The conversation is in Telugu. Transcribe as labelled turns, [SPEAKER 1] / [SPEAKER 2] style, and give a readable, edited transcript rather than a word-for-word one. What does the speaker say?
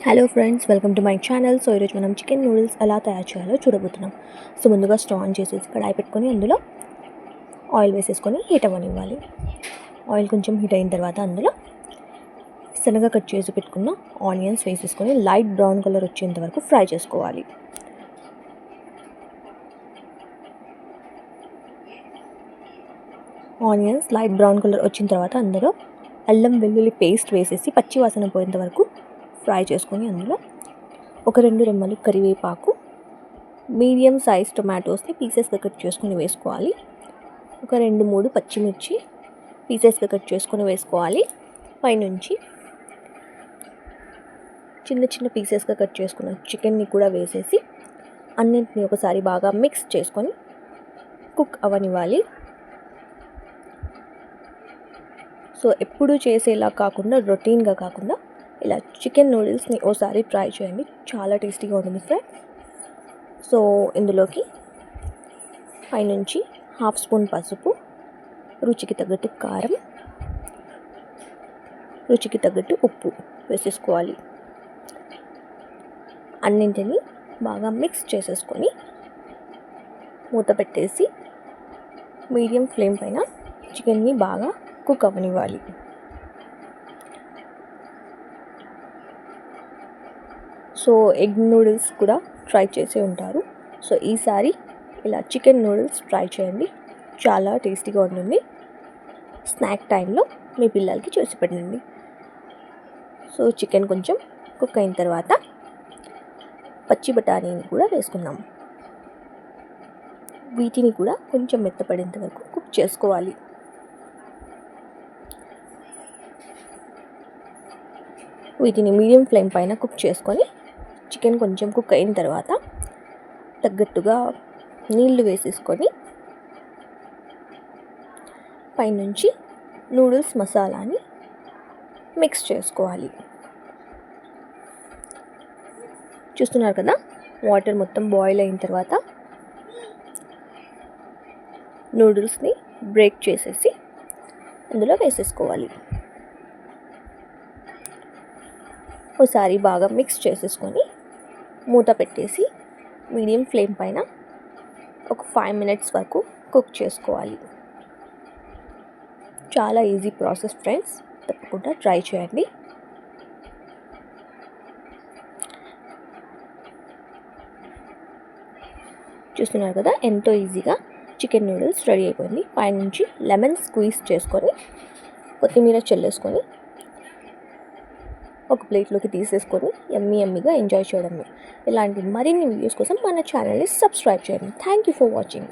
[SPEAKER 1] Hello friends, welcome to my channel. So ఈరోజు మనం చికెన్ నూడిల్స్ ఎలా తయారు చేయాలో చూడబోతున్నాం. సో ముందుగా స్టవ్ ఆన్ చేసేసి కడాయి పెట్టుకొని అందులో ఆయిల్ వేసేసుకొని హీట్ అవ్వనివ్వాలి. ఆయిల్ కొంచెం హీట్ అయిన తర్వాత అందులో సన్నగా కట్ చేసి పెట్టుకున్న ఆనియన్స్ వేసేసుకొని లైట్ బ్రౌన్ కలర్ వచ్చేంత వరకు ఫ్రై చేసుకోవాలి. ఆనియన్స్ లైట్ బ్రౌన్ కలర్ వచ్చిన తర్వాత అందులో అల్లం వెల్లుల్లి పేస్ట్ వేసేసి పచ్చి వాసన పోయేంత వరకు ఫ్రై చేసుకొని అందులో ఒక 2 రెమ్మలు కరివేపాకు, మీడియం సైజ్ టొమాటోస్ని పీసెస్గా కట్ చేసుకొని వేసుకోవాలి. ఒక 2-3 పచ్చిమిర్చి పీసెస్గా కట్ చేసుకొని వేసుకోవాలి. పైనుంచి చిన్న చిన్న పీసెస్గా కట్ చేసుకున్న చికెన్ని కూడా వేసేసి అన్నింటినీ ఒకసారి బాగా మిక్స్ చేసుకొని కుక్ అవ్వనివ్వాలి. సో ఎప్పుడు చేసేలా కాకుండా రొటీన్గా కాకుండా ఇలా చికెన్ నూడిల్స్ని ఓసారి ట్రై చేయండి, చాలా టేస్టీగా ఉంటుంది ఫ్రెండ్స్. సో ఇందులోకి పైనుంచి 1/2 స్పూన్ పసుపు, రుచికి తగ్గట్టు కారం, రుచికి తగ్గట్టు ఉప్పు వేసేసుకోవాలి. అన్నింటినీ బాగా మిక్స్ చేసేసుకొని మూత పెట్టేసి మీడియం ఫ్లేమ్ పైన చికెన్ని బాగా కుక్ అవ్వనివ్వాలి. సో ఎగ్ నూడిల్స్ కూడా ట్రై చేసే ఉంటారు. సో ఈసారి ఇలా చికెన్ నూడిల్స్ ట్రై చేయండి, చాలా టేస్టీగా ఉంటుంది. స్నాక్ టైంలో మీ పిల్లలకి చేసి పెట్టండి. సో చికెన్ కొంచెం కుక్ అయిన తర్వాత పచ్చి బఠానీని కూడా వేసుకుందాం. వీటిని కూడా కొంచెం మెత్తపడేంత వరకు కుక్ చేసుకోవాలి. వీటిని మీడియం ఫ్లేమ్ పైన కుక్ చేసుకొని చికెన్ కొంచెం కుక్ అయిన తర్వాత తగ్గట్టుగా నీళ్లు వేసేసుకొని పైనుంచి నూడిల్స్ మసాలాని మిక్స్ చేసుకోవాలి. చూస్తున్నారు కదా, వాటర్ మొత్తం బాయిల్ అయిన తర్వాత నూడిల్స్ని బ్రేక్ చేసేసి అందులో వేసేసుకోవాలి. ఒకసారి బాగా మిక్స్ చేసేసుకొని మూత పెట్టేసి మీడియం ఫ్లేమ్ పైన ఒక 5 మినిట్స్ వరకు కుక్ చేసుకోవాలి. చాలా ఈజీ ప్రాసెస్ ఫ్రెండ్స్, తప్పకుండా ట్రై చేయండి. చూస్తున్నారు కదా, ఎంతో ఈజీగా చికెన్ నూడిల్స్ రెడీ అయిపోయింది. పైనుంచి లెమన్ స్క్వీజ్ చేసుకొని కొత్తిమీర చల్లేసుకొని ఒక ప్లేట్లోకి తీసేసుకొని యమ్మీగా ఎంజాయ్ చేయడమే. ఇలాంటి మరిన్ని వీడియోస్ కోసం మన ఛానల్ని సబ్స్క్రైబ్ చేయండి. Thank you for watching.